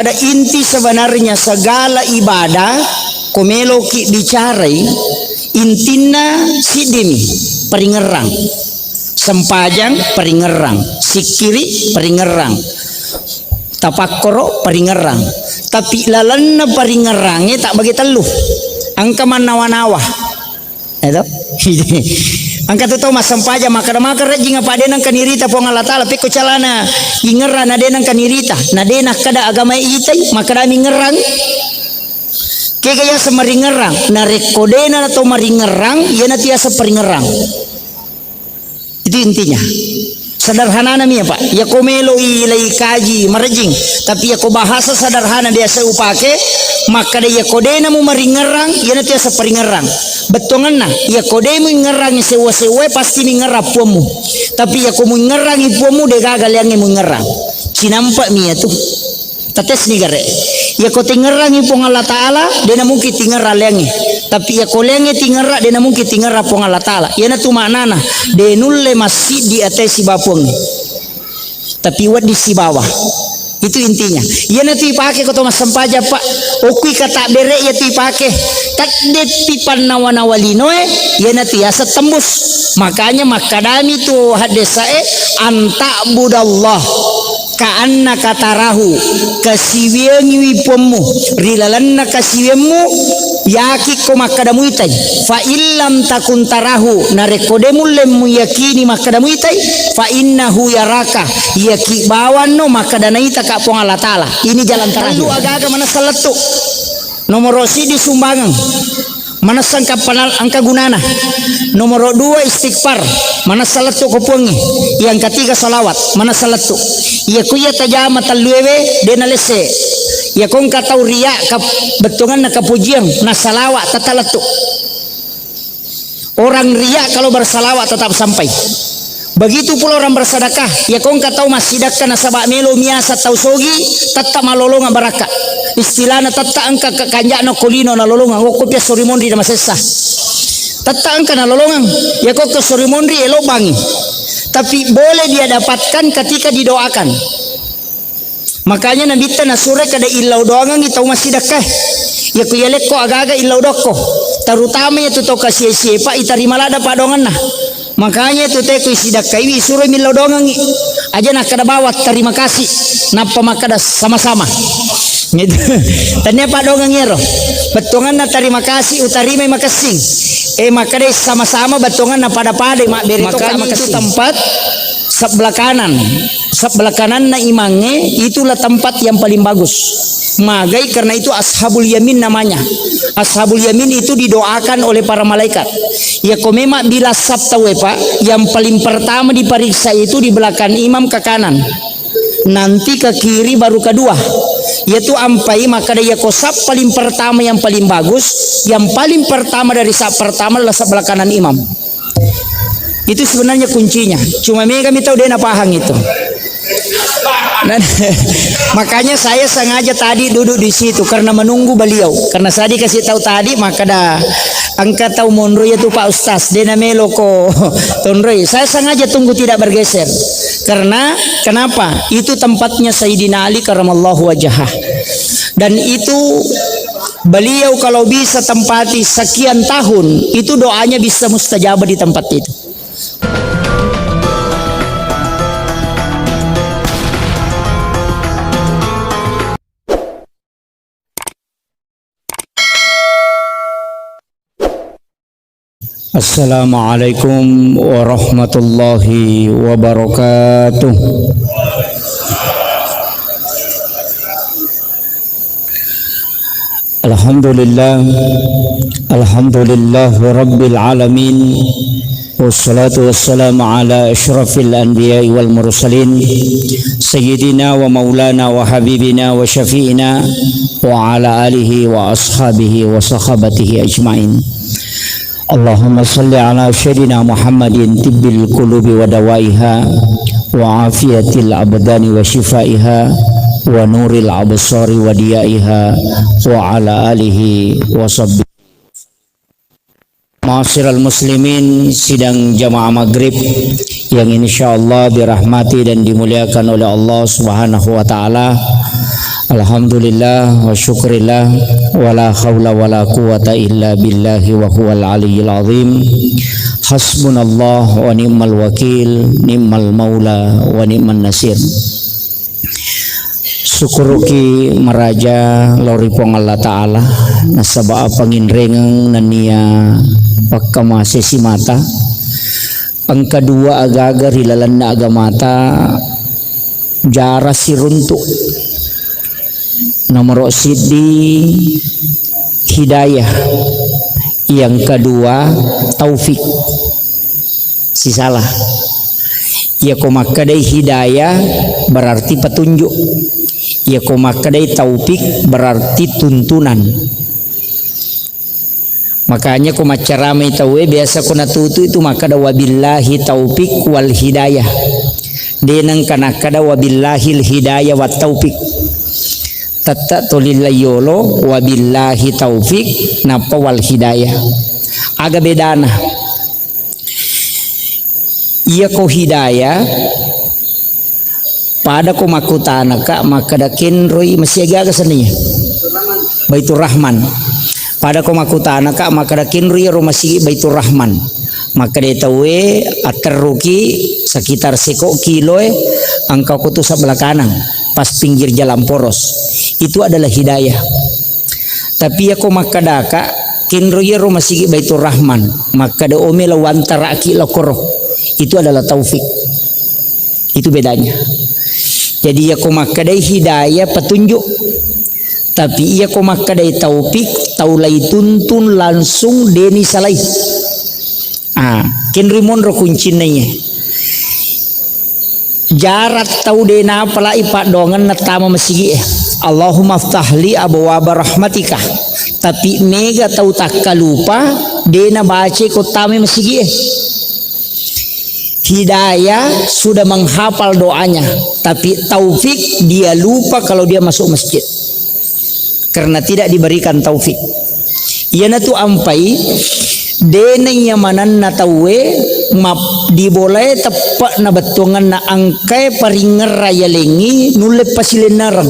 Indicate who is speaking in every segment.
Speaker 1: Ada inti sebenarnya segala ibadah komeloki bicarai intina sidimi peringerang sempajang peringerang sikiri peringerang tapakkoro peringerang tapi lalanna peringerangnya tak bagi teluh angka manawa-nawa itu angka tu tahu masam paja maka rajing apa denang kanirita pong Allah Taala peko calana ingera na denang kanirita na denang kada agama itai maka dami ngerang kegaya semaringerang na rekodena atau maringerang ya nanti asa peringerang itu intinya sederhana namanya Pak ya komelo ilai kaji marjing tapi ya ko bahasa sederhana biasa upake maka dia kodena mu maringerang ya nanti asa peringerang betongan na ya kodemu ngerang sewa-sewa pasti mengerap puamu tapi ya ko mengerang puamu de gagal yang mengerang sinampak mia tuh tates ni gare ya ko tingerang pong Allah Taala dena mungkin tingerang lengi tapi ya ko lengi tingerang dena mungkin tingerang pong Allah Taala ya na tu manana de nulle masjid di atas si bapong tapi wat di si bawah itu intinya ya nanti pakai kau mas sampaja Pak okui kata bere ya ti pakai tak de pipan nawanawalinoe ya nanti asa tembus makanya makadami tu hadesae anta budallah kaanna katarahu kasiwiangi wipomu rilalanna kasiwianmu yaki ko makadamu itai fa illam takun tarahu narekodemu lemu yakini makadamu itai fa innahu yaraka yaki bawanno makadana ita ka pong Allah Taala ini jalan terakhir agaga mana seletuk nomor di sumbangan mana sangka panal angka gunana nomor 2 istighfar mana seletuk kopungi yang ketiga salawat mana seletuk ya kuya tajama taluewe denalese ya kong katau ria kap betongan na kapujian na salawat tataletuk orang ria kalau bersalawat tetap sampai begitu pula orang bersedekah ya kong katau masidakka na sabak melo miasa tau sogi tetap malolonga baraka istilahna tetap angka kanjana kolino na lolonga woko pia sorimondri na masesa tetap angka na lolongan ya kok ke sorimondri elobangi tapi boleh dia dapatkan ketika didoakan makanya nabi na sura kada illau doangan itau masidakah ya ku yalek ko aga-aga illau dokko terutama ya tu to kasih siapa itarima lada padongan nah makanya itu teh ku sidakah wi suruh millau dongang aja nak kada bawat terima kasih napa makada sama-sama gitu tanya pak dongang yero betongan na terima kasih utarima makasih makada sama-sama betongan na pada mak beri makanya itu tempat sebelah kanan na imange itulah tempat yang paling bagus magai karena itu ashabul yamin namanya ashabul yamin itu didoakan oleh para malaikat ya kau memang bila sabtawe Pak yang paling pertama diperiksa itu di belakang imam ke kanan nanti ke kiri baru kedua yaitu ampai maka dia kosap paling pertama yang paling bagus yang paling pertama dari sab pertama adalah sebelah kanan imam itu sebenarnya kuncinya cuma kami tahu dia pahang itu. Dan makanya saya sengaja tadi duduk di situ karena menunggu beliau karena saya dikasih tahu tadi maka dah angkat tahu monro ya tuh Pak Ustaz dena meloko tonroi saya sengaja tunggu tidak bergeser karena kenapa itu tempatnya Sayyidina Ali karamallahu wajhah dan itu beliau kalau bisa tempati sekian tahun itu doanya bisa mustajabah di tempat itu. Assalamualaikum warahmatullahi wabarakatuh. Alhamdulillah rabbil alamin wassalatu wassalamu ala asyrafil anbiya'i wal mursalin sayyidina wa maulana wa habibina wa syafi'ina wa ala alihi wa ashabihi wa sahabatihi ajma'in. Allahumma salli ala sayyidina Muhammadin tibbil qulubi wa dawaiha wa afiyatil abdani wa shifaiha wa nuril absari wa diyaiha wa ala alihi wa sahbihi. Ma'asyiral muslimin, sidang jamaah maghrib yang insyaallah dirahmati dan dimuliakan oleh Allah Subhanahu wa taala. Alhamdulillah wa syukrillah wa la hawla wa la quwata illa billahi wa huwal aliyyil azim. Hasbunallah wa ni'mal wakil, ni'mal maula wa ni'man nasir. Syukuruki meraja loripong Allah Ta'ala nasaba panginrengang nania pakama sesi mata. Ang kedua aga-aga rilalan na agamata jara siruntuk. Nomor sidi hidayah, yang kedua taufik. Si salah ya komakadai hidayah berarti petunjuk, ya komakadai taufik berarti tuntunan. Makanya komacaramai tawe biasa kona tutu itu makada wabillahi taufik wal hidayah, denang kana kada wabillahil hidayah wat taufik. Tata tolillayolo wabillahi taufik napa wal hidayah. Aga bedana. Iya ko hidayah pada ko makutana ka makadakin roy masih aga seninya. Baitur Rahman. Pada ko makutana ka makadakin roy masih Baitur Rahman. Maka dia tahu ateruki sekitar seko kilo angkau kutu sebelah kanan pas pinggir jalan poros. Itu adalah hidayah. Tapi aku makadaka kinroya rumah sigi Baitur Rahman makada omela wantara akila koroh. Itu adalah taufik. Itu bedanya. Jadi aku makadai hidayah petunjuk, tapi aku makadai taufik taulai tuntun langsung deni salai. Kinrimon ro kuncinanya jarat tau dena apalai pak dongan natama masigi Allahumma ftahli abwaaba rahmatika, tapi mega tau takka lupa dena baca kotame masigi hidayah sudah menghafal doanya, tapi taufik dia lupa kalau dia masuk masjid karena tidak diberikan taufik. Iana tu ampai denenya manan na tawe map diboleh tepat na betongan na angkai paringer raya lengi nulle pasilenarang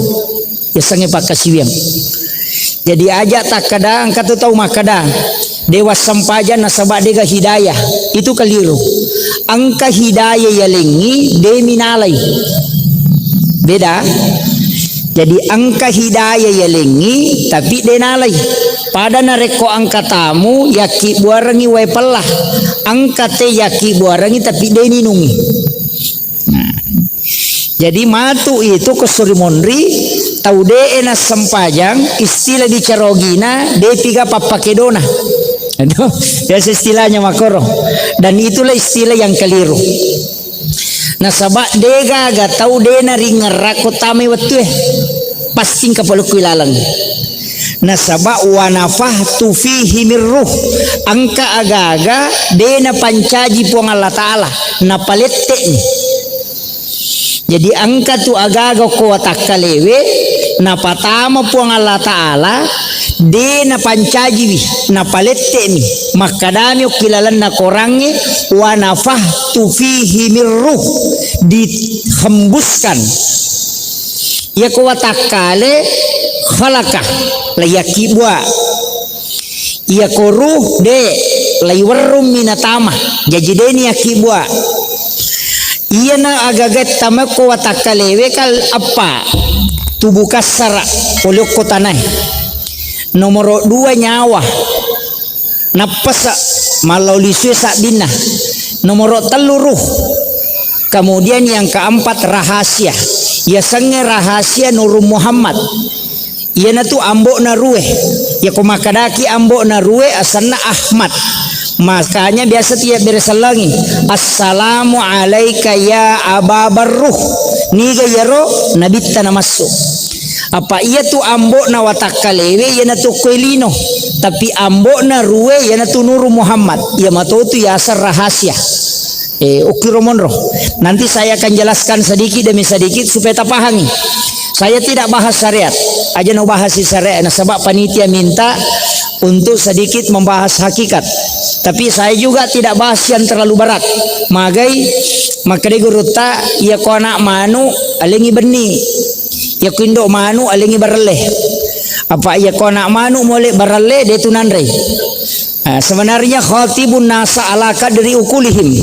Speaker 1: ya sange pakasiwiang. Jadi aja tak kada angkat tu tahu makada dewa sampaja nasaba dega hidayah itu keliru. Angka hidayah ya lengi deminalai beda. Jadi angka hidayah ya lengi tapi denalai. Pada nareko angka tamu yaki buarangi wai pelah, angka te yaki buarangi tapi deni nungi. Jadi matu itu kesuri monri tau de ena sempajang istilah di carogina de tiga papakedona. Aduh, biasa istilahnya makoro. Dan itulah istilah yang keliru. Nah sabak dega ga tau de na ringerako tame watu pasting kapalukui lalang. Nasaba wa nafahtu fihi mirruh angka aga-aga dena pancaji puang Allah Ta'ala napalette ni. Jadi angka tu aga-aga ko takalewe napatama puang Allah Ta'ala dena pancaji wi napalette ni makadami kilalan na korangi wa nafahtu fihi mirruh dihembuskan ya ko takale khalaqah layaki bua ia koruh de laywarum minatama jadi deni akibua ia na agagat tamako watakalewe kal apa tubuh kasara olok kotanai. Nomor 2 nyawa napasa malauliswe sabina. Nomor 3 ruh. Kemudian yang keempat rahasia ya sange rahasia Nur Muhammad. Ia na tu ambok na rueh ya kumakadaki ambok na rueh asana Ahmad. Makanya biasa tiap beresalangi assalamu alaika ya ababar ruh niga yaro nabita na masuk. Apa ia tu ambok na watakalewe ia na tu kuelino, tapi ambok na rueh ia na tu Nur Muhammad ia mato tu ya asar rahasia. Ukiromonro nanti saya akan jelaskan sedikit demi sedikit supaya tak pahami. Saya tidak bahas syariat, aja no bahas syariat. Nah, sebab panitia minta untuk sedikit membahas hakikat. Tapi saya juga tidak bahas yang terlalu berat. Magai maka di guru ta ia ko anak manu alengi berni. Ya kindo manu alingi barale. Apa ya ko nak manu molek barale de tunandre. Sebenarnya khatibun nasa ala kadri ukulihim.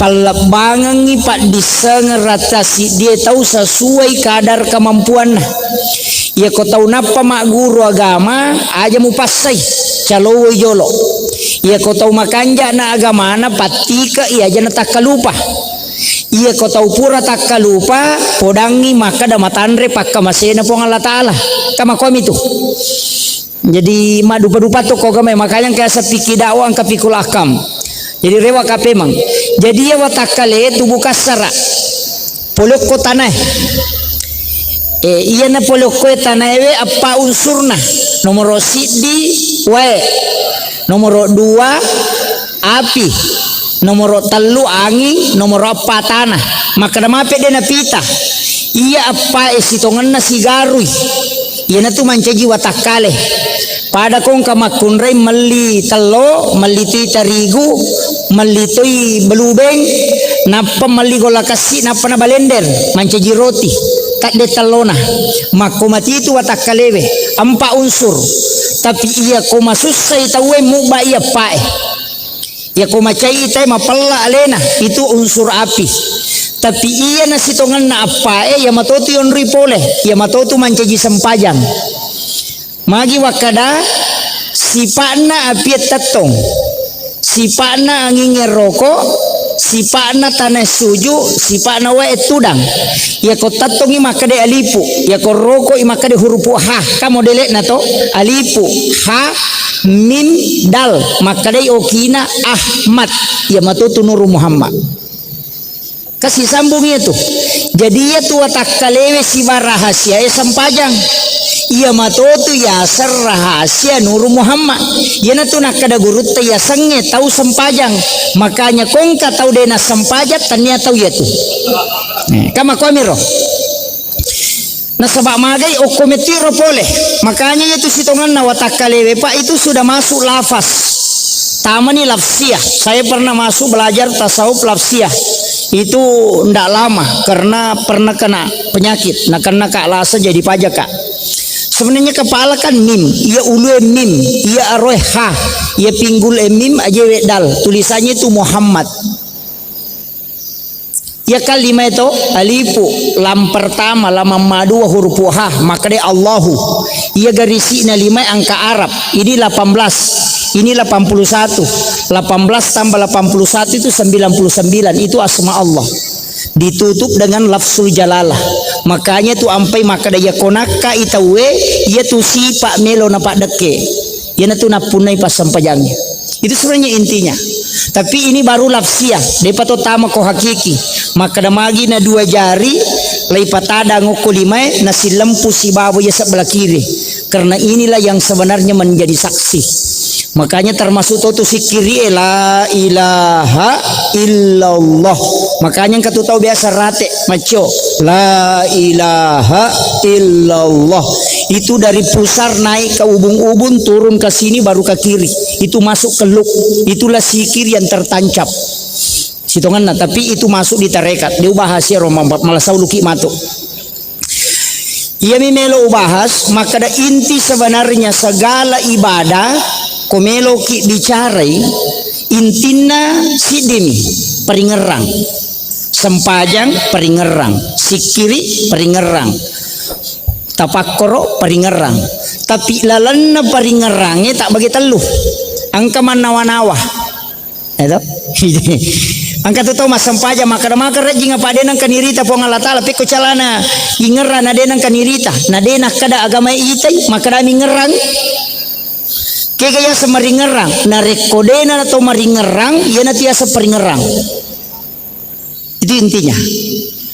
Speaker 1: Palabangangi pak disengeratasi dia tahu sesuai kadar kemampuan. Ya kau tahu napa mak guru agama aja mupasai calowo jolo. Ya kau tahu makanja na agama na patika iya aja na takalupa. Iya kau tahu pura takalupa podangi maka da matandre pakka masena pong Allah Ta'ala. Kama kami tu. Jadi madu dupa tu kau gamai makanya kaya sepiki dakwah angka pikul akam. Jadi rewa kapemang. Jadi ya watakale tu buka sara. Polok ko tanah. Iya na polok ko tanah we apa unsurna. Nomor sidi wae. Nomor 2 api. Nomor 3 angin. Nomor 4 tanah. Maka damape dia na pita. Iya apa esitongan na sigarui. Iya na tu mancaji watakale. Pada kong kamakunray mali talo, mali tuy tarigu, mali tuy belubeng, napa mali golakasi, napa na balender, mancaji roti, tak de talona, makumati itu watak kalewe, 4 unsur, tapi iya koma susah itawe muba iya pae, iya koma cai itai mapalla alena, itu unsur api. Tapi iya nasitongan na apae, ya matotu yon ripole, ya matotu mancaji sempajang. Magi wakada sipana apiat tatong, sipana angin rokok, sipana tanah suju, sipana wae tudang. Ya ko tatongi makade alipu, ya ko rokok makade huruf ha. Kamu delek na to alipu ha mim dal makade okina Ahmad. Ya matutu Nur Muhammad. Kasih sambung itu. Jadi ya tu watak kalewe si rahasia sempajang. Ia matotu ya ser rahasia Nur Muhammad. Ya na tu nak kada gurut ya senge tahu sempajang. Makanya kongka tahu dena sempajat tanya tahu ya tu. Kama komiro. Na sabak magai o kometiro pole. Makanya itu sitongan na watak kalewe pak itu sudah masuk lafaz. Tamani lafsiah. Saya pernah masuk belajar tasawuf lafsiah. Itu ndak lama karena pernah kena penyakit. Nah karena kak lasa jadi pajak kak. Sebenarnya kepala kan mim, ia ulu mim, ia aroh ha, ia pinggul mim aja wedal. Tulisannya itu Muhammad. Ya kalimat itu alifu lam pertama lam madu huruf ha maka dia Allahu. Ia garisina 5 angka Arab. Ini 18. Ini 81. 18 tambah 81 itu 99. Itu asma Allah. Ditutup dengan lafzul jalalah. Makanya tu ampai maka daya konaka itawe ia tu si pak melo na pak deke. Ia na tu napunai pas sampajangnya. Itu sebenarnya intinya. Tapi ini baru lafsiah. Depa to tama ko hakiki. Maka damagi na 2 jari lai patada ngoko 5 nasi lempu si babu ya sebelah kiri. Karena inilah yang sebenarnya menjadi saksi. Makanya termasuk tu si kiri la ilaha illallah. Makanya yang katu tahu biasa rate maco la ilaha illallah. Itu dari pusar naik ke ubun-ubun turun ke sini baru ke kiri. Itu masuk ke luk. Itulah sikir yang tertancap. Sitongan nah, tapi itu masuk di tarekat. Dia bahasnya Roma malasau luki matuk. Ia mimelo bahas maka ada inti sebenarnya segala ibadah komelo ki bicarai intina sidimi peringerang sempajang peringerang sikiri peringerang tapakkoro peringerang tapi lalanna peringerangnya tak bagi teluh angka manawa-nawa itu angka tu tahu mas sempaja maka rejing apa denang kanirita pong Allah Ta'ala peko calana ingera na denang kanirita na denang kada agama itai maka dami ngerang kaya semaringerang na rekodena atau maringerang ya na tiasa peringerang. Itu intinya.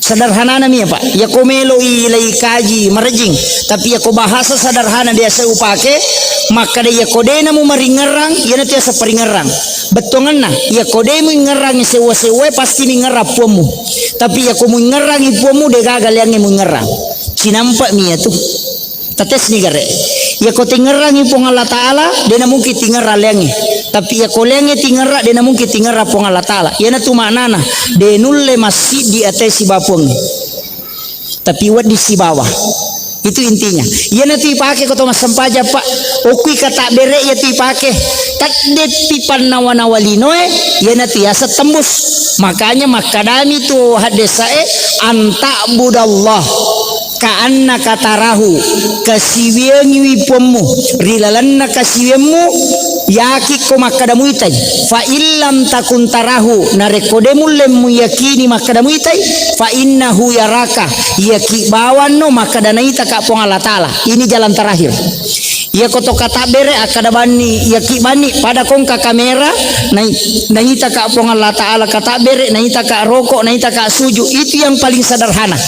Speaker 1: Sederhana namanya pak. Ya ko melo ilai kaji marejing tapi ya ko bahasa sederhana biasa upake maka dia kodena mu maringerang ya na tiasa peringerang. Betongan na ya kodemu ngerang sewa-sewa pasti ngerap pomu. Tapi ya ko mu ngerang ipomu de gagal yang mu ngerang. Cinampak mia tu. Tates ni gare. Ya ko tingerangi pong Allah Ta'ala dia mungkin tingera lengi tapi ya ko lengi tingera dia mungkin tingera pong Allah Ta'ala ya na tu maknana de nulle masih di atas si bapung tapi wat di si bawah Itu intinya. Ia nanti pakai kota mas sampaja pak. Okui kata bere ya tu pakai. Tak depipan nawa-nawalino ia nanti asa tembus. Makanya makadami tu hadesae anta budallah kaanna katarahu kasiwengi wipommu rilalanna kasiwemmu yaki ko makadamu itai fa illam takun tarahu narekodemu lemmu yakini makadamu itai fa innahu yaraka yaki bawanno makadana ita ka pong Allah taala. Ini jalan terakhir. Ya koto kata bere akada bani yaki bani pada kong ka kamera na ita ka pong Allah taala kata bere na ita ka rokok na ita ka suju. Itu yang paling sederhana.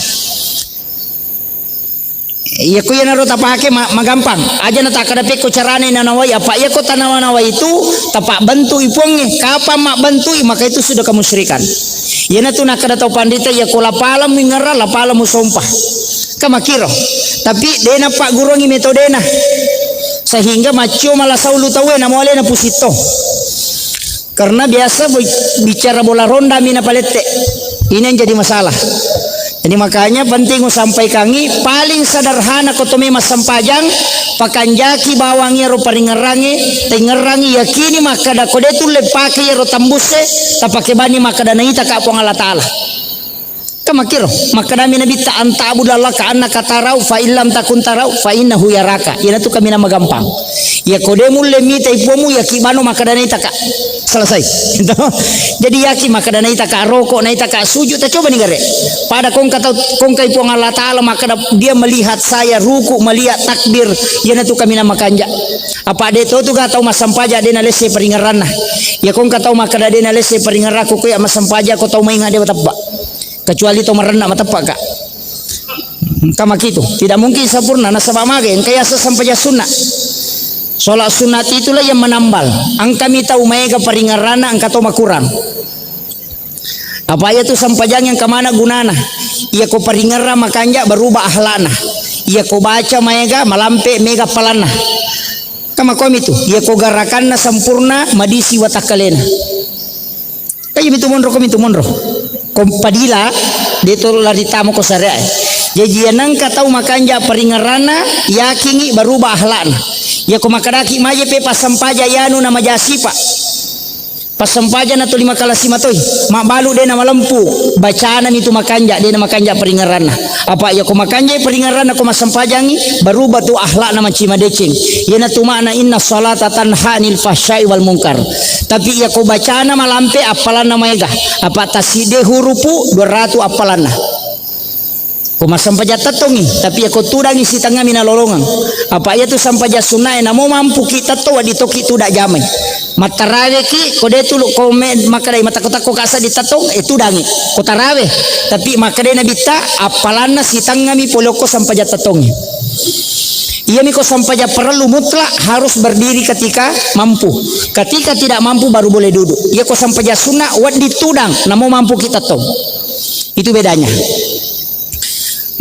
Speaker 1: Ya ko yana rota pake magampang aja na takadape ko carane na nawai apa ya ko tanawa itu tapak bantu iponge kapan mak bantu maka itu sudah kemusyrikan. Yana tu nakada tau pandita ya ko lapala mingara lapala musompah kamakiro tapi dena pak gurongi metodena sehingga macio malah saulu tawe na mole na pusito karena biasa bicara bola ronda mina palette ini yang jadi masalah. Jadi makanya penting sampai kangi paling sederhana kotome mas sampajang pakanjaki bawangi ro paringerangi tengerangi yakini maka da kode tu lepake ro tambuse tapake bani maka da naita ka pong Allah taala. Kamakiro maka dami nabi ta anta abudallah ka anna katarau fa illam takun tarau fa innahu yaraka. Ina tu kami nama gampang. Ya kode mulle mita ipomu yakibano maka da naita ka. Selesai. Jadi yaki maka da naita ka rokok naita ka sujud ta coba nih gare. Pada kong kai pong Allah taala maka dia melihat saya ruku melihat takbir yana tu kami nama kanja. Apa de to tu ga tau masampaja de na lese peringaranna. Ya kong ka tau maka da de na lese peringarako ko ya masampaja ko tau mainga de batapa. Kecuali to merendak matapak kak kama gitu tidak mungkin sempurna nasabah mage kaya sesampainya sunnah sholat sunat itulah yang menambal ang kami tahu mega paringarana ang kato makurang apa ya tu sampajang yang kemana gunana ia ko paringara makanja berubah ahlana ia ko baca mega malampe mega palana kama komi tu ia ko garakanna sempurna madisi watakalena kayak itu monro kompadila dito laritamu ko sare jadi nang katau makanja paringarana yakingi berubah ahlana ya ko makadaki maje pe pasampaja yanu na majasipa pasampaja na tulima kalasima toy mabalu de na malampu bacana itu makanja de na makanja paringarana apa ya ko makanja paringarana ko masampajangi berubah tu ahlana macima decing ya na tumana inna salata tanha anil fahsya'i wal munkar tapi ya ko bacana malampe apalana mega apa taside hurupu 200 apalana ko masampaja tatongi tapi ya ko tudangi si tanga mina lolongan apa ya tu sampaja sunai na mo mampu kita to di toki tu dak jamai matarawe ki ko de tu ko makadai matakotako kasa ditatong itu dangi ko tarawe tapi makadai na bita apalana si tanga mi poloko sampaja tatongi. Ia miko sampaja perlu mutlak harus berdiri ketika mampu. Ketika tidak mampu baru boleh duduk. Ia ko sampaja sunnah wat ditudang namo mampu kita tong. Itu bedanya.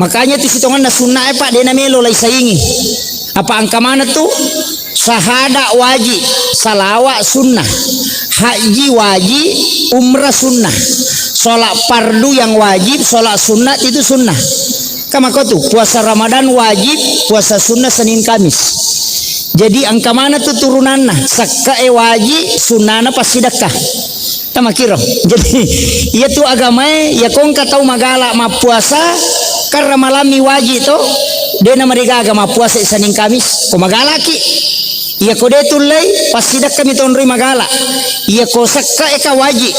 Speaker 1: Makanya tu sitongan na sunnah pak dena melo lai saingi. Apa angka mana tu? Syahada wajib, salawat sunnah, haji wajib, umrah sunnah. Sholat fardu yang wajib, sholat sunnah itu sunnah. Kama kau tu puasa Ramadan wajib, puasa sunnah Senin Kamis. Jadi angka mana tu turunanna sakka wajib, sunnahna pas sedekah. Tama kiro. Jadi ia tu agama ya kong katau magala ma puasa karena malami wajib to. Dia nama mereka agama puasa Senin Kamis. Ko magala ki. Ia ko de tulai pas sedekah mi tonri magala. Ia ko sakka eka wajib.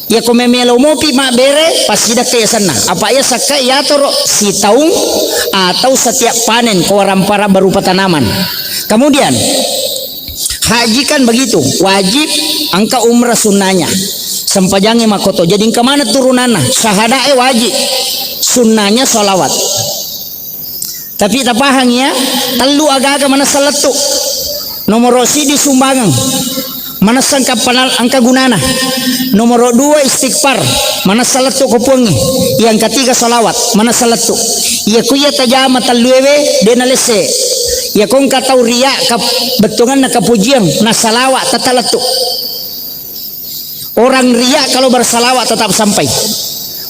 Speaker 1: Ya ko memelo mopi mak bere pas sidak ke sana apa ya saka ya toro si taung atau setiap panen ko rampara berupa tanaman. Kemudian haji kan begitu wajib angka umrah sunnahnya sempajange makoto jadi ke mana turunanna syahada wajib sunnahnya sholawat tapi tak pahang ya telu aga-aga mana seletuk nomor di sumbangan mana sangka panal angka gunana nomor 2 istighfar mana salatu kopungi yang ketiga salawat mana salatu ya kuya tajama taluewe dena lese ya kong katau ria kap betungan na kapujian na salawat tatalatu orang ria kalau bersalawat tetap sampai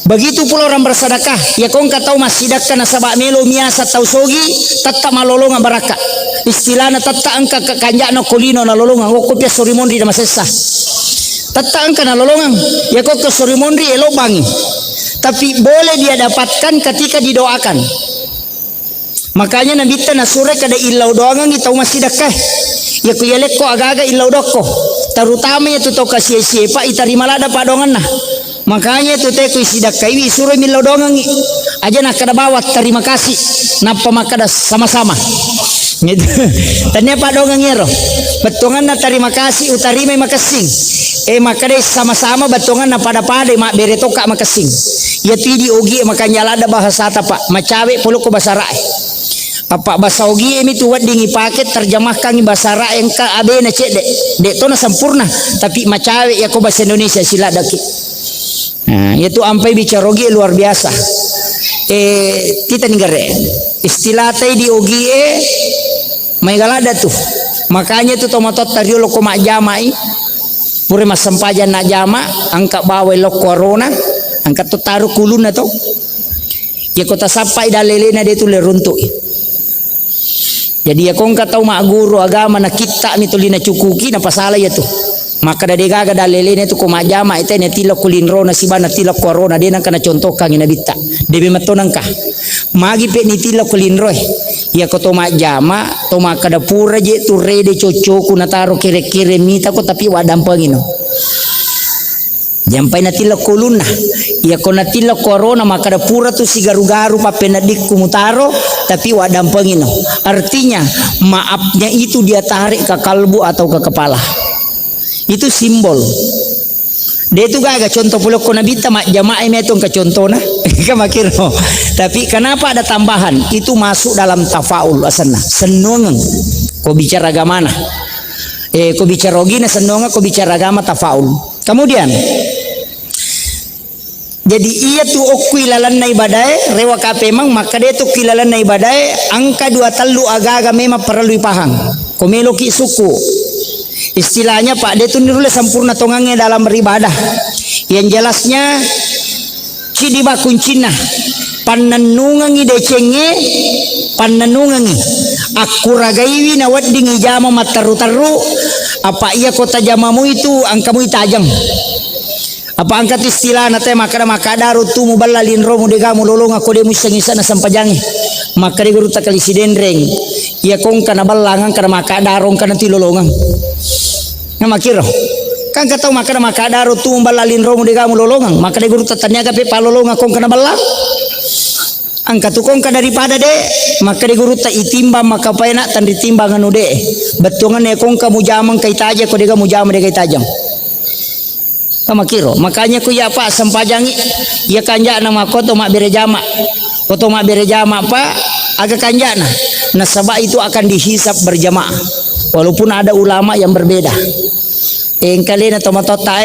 Speaker 1: Begitu pula orang bersedekah, ya kong katau masidakkan nasabak melo miasa tau sogi, tetap malolongan baraka. Istilahnya tetap angka kekanjak na kolino na lolongan, kopya sorimondri na masesa. Tetap angka na lolongan, ya kok ke sorimondri elobangi. Tapi boleh dia dapatkan ketika didoakan. Makanya Nabi ta nasure kada ilau doangan itau masidakah. Ya ku yelek ko aga-aga ilau doko. Terutama ya tu tau kasih siapa itarima lada padongan nah. Makanya itu teh ku sidakah iwi suruh milau doangan aja nak kada bawat terima kasih. Napa makada sama-sama. Gitu. Tanya padongan ngero. Betongan na terima kasih utarima makasing. Makada sama-sama betongan na pada-pada mak beretoka makasing. Ya tidi ogi makanya lada bahasa ta pak. Macawe puluh ko bahasa rai. Apa bahasa ogi ini tuat dingi paket terjemahkan bahasa rai yang ka abe na cek dek to na sempurna tapi macawe ya ko bahasa Indonesia sila daki. Nah, itu ampai bicara ogi luar biasa. Kita ninggare istilah tadi di ogi may galada tuh. Makanya tu tomatot tariolo ko majamai pure masampajan na jama angka bawe lo corona angka tu taruh kulun na to. Ya kota sampai dalelena dia tu le runtuk. Jadi ya kong katau mak guru agama na kita mitulina cukuki na pasala ya tu. Maka dari gaga dalelena tu ko majama ite ne tilo kulinro na sibana tilo corona dia nang kana contoh kang ina bitta. Debi matonang ka. Magi pe ni tilo kulinro ya ko to majama to makada pura je tu rede cocoku na taro kire-kire mita ko tapi wadam pangino. Jampai na tilo kuluna ya ko na tilo corona maka da pura tu si garu-garu papenadik kumutaro tapi wadam pangino. Artinya maafnya itu dia tarik ke kalbu atau ke kepala. Itu simbol. Dia itu gak contoh pulau ko nabita mak jamaah metong ke contoh nah. Kamakiro. Tapi kenapa ada tambahan? Itu masuk dalam tafaul asana. Senongan. Ko bicara agama nah. Ko bicara ogina senongan ko bicara agama tafaul. Kemudian jadi ia tu okui lalan na ibadai rewa kape mang maka dia tu kilalan na ibadai angka dua talu aga-aga memang perlu dipahang. Komelo ki suku. Istilahnya Pak dia tu nirule sempurna tongangnya dalam beribadah. Yang jelasnya cidi bakuncina panenungangi decenge panenungangi aku ragaiwi na waddingi jama mataru-taru apa iya kota jamamu itu angkamu tajam. Apa angkat istilah nate makada rutu mubalalin romu dega mulolong aku demu sengisa na sampajangi. Maka de guru takali sidendreng. Ya kong kana balangan kana makada rong kana tilolongan. Na makiro. Kan katau makada rutu mubalalin romu dega mulolongan. Maka de guru tatanya kape palolong kong kana balang. Angkat tukong ka daripada de maka de guru ta itimbang maka paena tan ditimbangan ude. Betongan ne kong kamu jamang kai taja ko dega mujama de kai tajam. Kamakiro makanya ku ya pak sampajangi ya kanja nama koto mak berejama pak agak kanja nah sabab itu akan dihisap berjamaah walaupun ada ulama yang berbeda kali na tomatota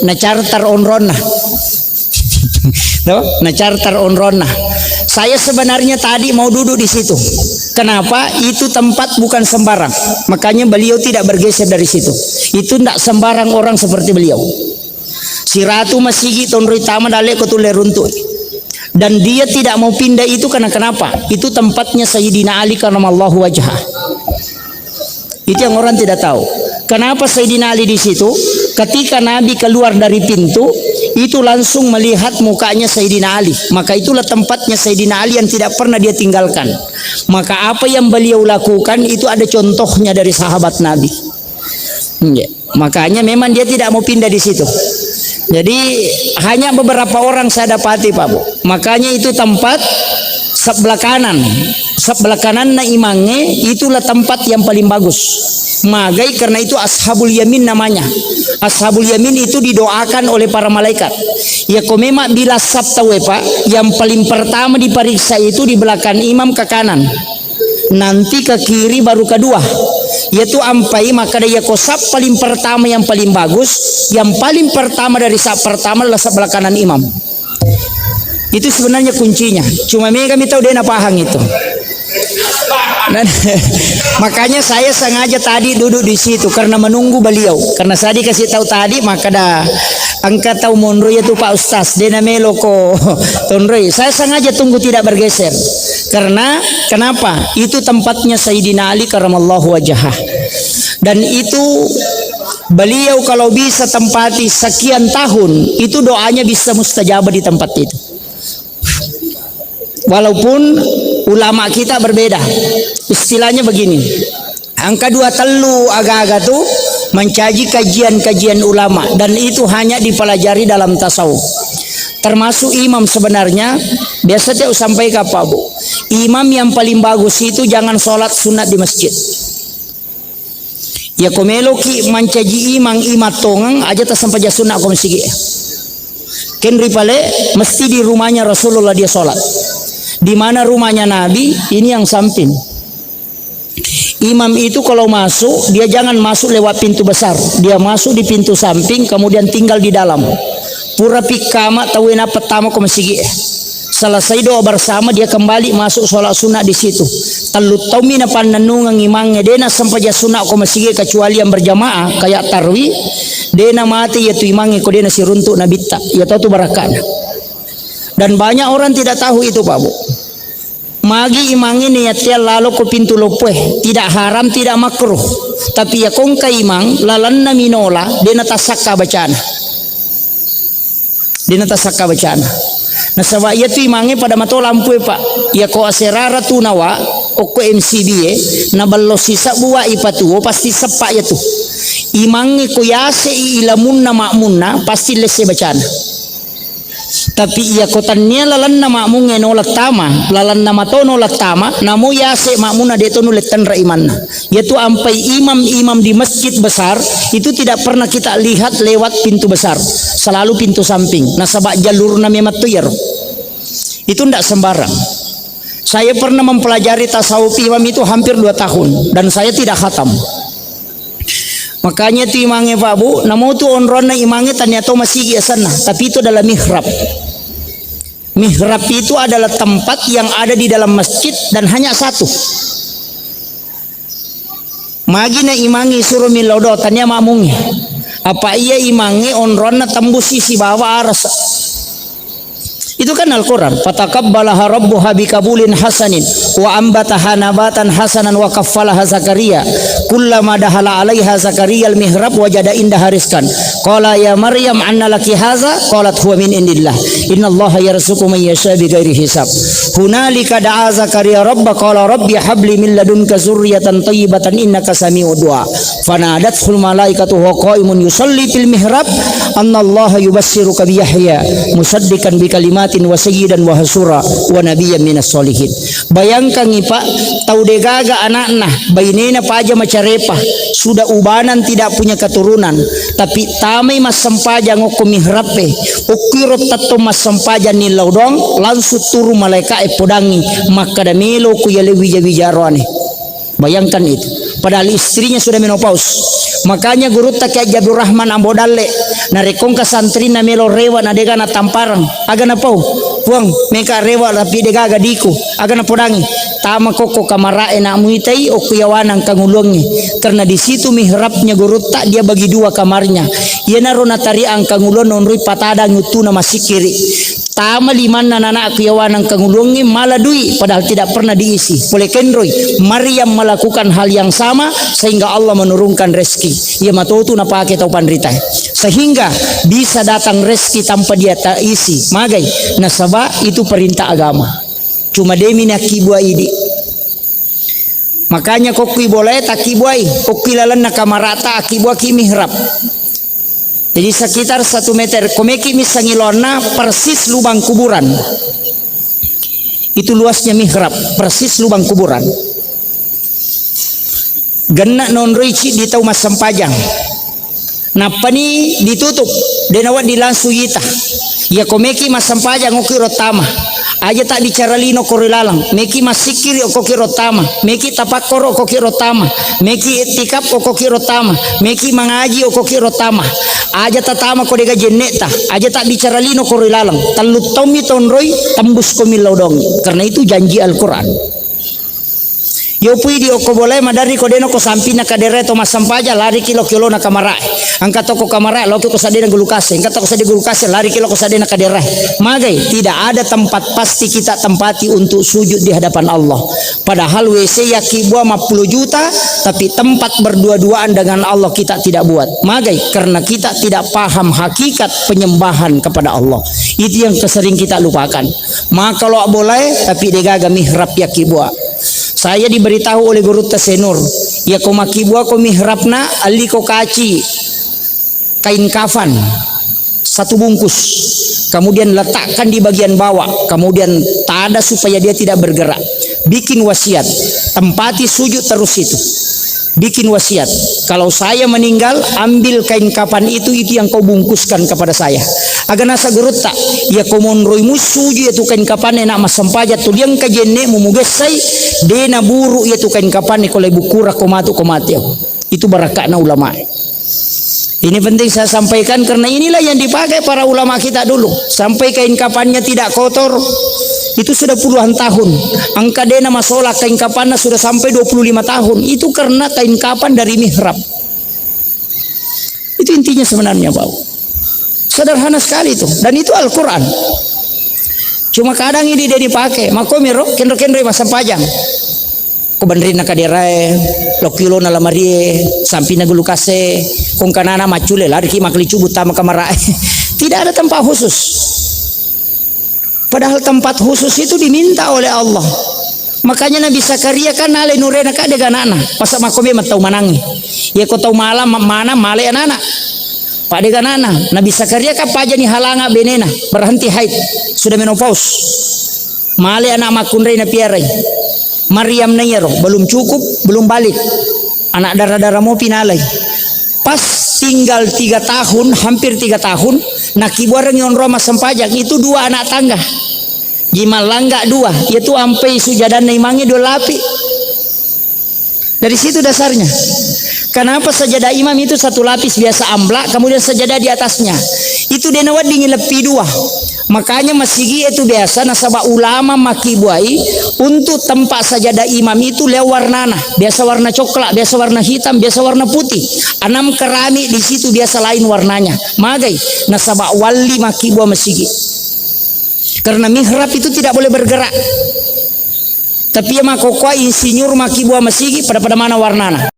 Speaker 1: na charter onron nah no? Na charter onron nah saya sebenarnya tadi mau duduk di situ. Kenapa? Itu tempat bukan sembarang. Makanya beliau tidak bergeser dari situ. Itu tidak sembarang orang seperti beliau. Si Ratu Masigi tonroi tama dale kotule runtuh. Dan dia tidak mau pindah itu karena kenapa? Itu tempatnya Sayyidina Ali karramallahu wajhah. Itu yang orang tidak tahu. Kenapa Sayyidina Ali di situ? Ketika Nabi keluar dari pintu, itu langsung melihat mukanya Sayyidina Ali. Maka itulah tempatnya Sayyidina Ali yang tidak pernah dia tinggalkan. Maka apa yang beliau lakukan itu ada contohnya dari sahabat Nabi. Makanya memang dia tidak mau pindah di situ. Jadi hanya beberapa orang saya dapati Pak Bu. Makanya itu tempat sebelah kanan na imangnya itulah tempat yang paling bagus. Magai karena itu ashabul yamin namanya. Ashabul yamin itu didoakan oleh para malaikat. Ya komema bila sabtawe Pak, yang paling pertama diperiksa itu di belakang imam ke kanan. Nanti ke kiri baru kedua. Yaitu ampai maka dia kosap paling pertama yang paling bagus, yang paling pertama dari sab pertama adalah sebelah kanan imam. Itu sebenarnya kuncinya. Cuma kami tahu dia napahang itu. Dan, makanya saya sengaja tadi duduk di situ karena menunggu beliau. Karena saya dikasih tahu tadi maka dah Angka tahu monroy itu Pak Ustaz, dena melo ko tonroy. Saya sengaja tunggu tidak bergeser. Karena kenapa? Itu tempatnya Sayyidina Ali karamallahu wajhah. Dan itu beliau kalau bisa tempati sekian tahun, itu doanya bisa mustajabah di tempat itu. Walaupun ulama kita berbeda. Istilahnya begini. Angka 2 telu agak-agak tuh mencaji kajian-kajian ulama, dan itu hanya dipelajari dalam tasawuf. Termasuk imam sebenarnya biasa saya sampaikan Pak Bu, imam yang paling bagus itu jangan sholat sunat di masjid. Ya komelo ki mencaji imam imat tongang aja tak sampai sunat kom sigi. Ken ripale mesti di rumahnya Rasulullah dia sholat. Di mana rumahnya Nabi ini yang samping. Imam itu kalau masuk, dia jangan masuk lewat pintu besar. Dia masuk di pintu samping, kemudian tinggal di dalam. Pura pikama tawena pertama ko masigi. Selesai doa bersama, dia kembali masuk sholat sunat di situ. Talut tau mina pananungang imangnya dena sampai ja sunat ko masigi kecuali yang berjamaah kayak tarwi. Dena mati yaitu imangnya ko dena si runtuk nabita. Ya tahu tu barakana. Dan banyak orang tidak tahu itu Pak Bu. Magi imang ini niatnya lalu ke pintu lopoh, tidak haram tidak makruh, tapi ya kongka imang lalan na minola dena tasaka bacana, Nah sebab ia tu imangnya pada mato lampu Pak, ya ko aserara tu nawa, oko MCB na ballo sisa buah ipatu, pasti sepak ya tu, imangnya ko yase ilamun na makmunna pasti lese bacana. Tapi ia kotannya lalan na makmung nolak tama, lalan na mato nolak tama, namu yase makmuna deto nuletan raimanna. Yaitu ampai imam-imam di masjid besar itu tidak pernah kita lihat lewat pintu besar, selalu pintu samping. Nah sabak jalur na memat tuyar. Itu ndak sembarang. Saya pernah mempelajari tasawuf imam itu hampir 2 tahun dan saya tidak khatam. Makanya tu imangnya Pak Bu, namu tu onrona imangnya ternyata masih sana, tapi itu adalah mihrab. Mihrab itu adalah tempat yang ada di dalam masjid dan hanya satu. Magina imangi suruh milodo tanya makmungnya. Apa iya imangi onrona tembus sisi bawah aras. Itu kan Al-Quran. Fataqabbalaha rabbuha bikabulin hasanin wa ambataha nabatan hasanan wa kaffalaha Zakaria. Kullama dahala alaiha Zakaria al-mihrab wajada indaha rizqan. Qala ya Maryam anna laki hadza? Qalat huwa min indillah. Innallaha yarzuqu man yasha bighairi hisab. Hunalika da'a Zakaria rabba qala rabbi habli min ladunka zurriyatan thayyibatan innaka sami'ud du'a. Fanadatul malaikatu wa qaimun yusalli fil mihrab annallaha yubassiruka bi Yahya musaddiqan bi kalimatin wa sayyidan wa hasura wa nabiyyan minas solihin. Bayangkan nih Pak, tahu degaga anak-anak bainena paja macarepa sudah ubanan tidak punya keturunan, tapi tamai mas sempaja ngoko mihrape ukirot tato mas sempaja nilau dong langsung turu malaikat podangi maka damelo ku yale wija-wijarone. Bayangkan itu. Padahal istrinya sudah menopause. Makanya guru tak kayak Jabir Rahman Ambodalle narekong ka santri na melo rewa na dega na tamparang aga na pau puang meka rewa tapi dega aga diku aga na podangi tama koko kamarae na muitai o kuyawanang kangulongnya karena di situ mihrabnya guru tak dia bagi 2 kamarnya ia naro na tariang kangulon nonrui patada ngutu na masikiri tama liman na nana kuyawanang kangulongnya maladui padahal tidak pernah diisi oleh kendroi Maryam melakukan hal yang sama sehingga Allah menurunkan rezeki. Ia matotu na pakai tau pandrita sehingga bisa datang rezeki tanpa dia terisi magai nasaba itu perintah agama cuma demi nak kibuai ini makanya kokui boleh tak kibuai kokui lalan na kamarata kibuai ki mihrab jadi sekitar 1 meter komeki misangilona persis lubang kuburan itu luasnya mihrab persis lubang kuburan genak non rici di tau mas sempajang napa ni ditutup denawat dilansu yita ya komeki mas sempajang ukiro tama aja tak bicara lino korilalang meki masikiri okokiro tama meki tapakoro okokiro tama meki etikap okokiro tama meki mangaji okokiro tama aja tatama kodega jeneta aja tak bicara lino korilalang talut tomi tonroi tembus komilau dong karena itu janji Al-Quran. Yo pui di oko boleh madari ko deno ko sampina kadere to masampaja lari kilo na kamara. Angkat toko kamara lo ko sadena gulukase. Angkat toko sadena gulukase lari kilo ko sadena kadere. Magai tidak ada tempat pasti kita tempati untuk sujud di hadapan Allah. Padahal WC yakibua 50 juta tapi tempat berdua-duaan dengan Allah kita tidak buat. Magai karena kita tidak paham hakikat penyembahan kepada Allah. Itu yang sering kita lupakan. Maka kalau boleh tapi degaga mihrab yakibua. Saya diberitahu oleh guru Tasenur, ya ko makibua ko mihrabna ali ko kaci kain kafan 1 bungkus, kemudian letakkan di bagian bawah, kemudian tada supaya dia tidak bergerak. Bikin wasiat, tempati sujud terus itu. Bikin wasiat, kalau saya meninggal ambil kain kafan itu yang kau bungkuskan kepada saya. Agar nasa gurutta ya komon roy musuju ya tu kain kafan enak masampaja tu liang kajenne mumugesai dena buru ya tu kain kafan kolai bukura komatu komatio. Itu barakah na ulama. Ini penting saya sampaikan karena inilah yang dipakai para ulama kita dulu. Sampai kain kafannya tidak kotor. Itu sudah puluhan tahun. Angka dena masalah kain kafannya sudah sampai 25 tahun. Itu karena kain kafan dari mihrab. Itu intinya sebenarnya, Pak. Sederhana sekali itu. Dan itu Al-Quran. Cuma kadang ini dia dipakai. Makomiro kendro-kendro masa pajang. Ko bandrina kaderae lokilo na lamarie sampina gulukase kung kanana macule lari ki maklicu buta makamarae. Tidak ada tempat khusus. Padahal tempat khusus itu diminta oleh Allah. Makanya Nabi Zakaria kan ale nurena ka de ganana pasak makobe matau manangi. Ya ko tau malam mana male anak. Pak de ganana Nabi Zakaria ka paja ni halanga benena berhenti haid sudah menopause. Male anak makunre na piarai. Maryam Nayero belum cukup, belum balik. Anak darah-darah mau pinalai. Pas tinggal 3 tahun, hampir 3 tahun, nakibuareng yon Roma sempajak itu 2 anak tangga. Gimal langga 2, yaitu ampai sujadan naimangi 2 lapi. Dari situ dasarnya. Kenapa sajadah imam itu 1 lapis biasa amblak, kemudian sajadah di atasnya. Itu denawat dingin lebih 2. Makanya masigi itu biasa nasabah ulama makibuai untuk tempat sajadah imam itu lewat warnana, biasa warna coklat, biasa warna hitam, biasa warna putih. 6 keramik di situ biasa lain warnanya. Magai nasabah wali makibua masigi. Karena mihrab itu tidak boleh bergerak. Tapi ya makokwa insinyur makibua masigi pada mana warnana.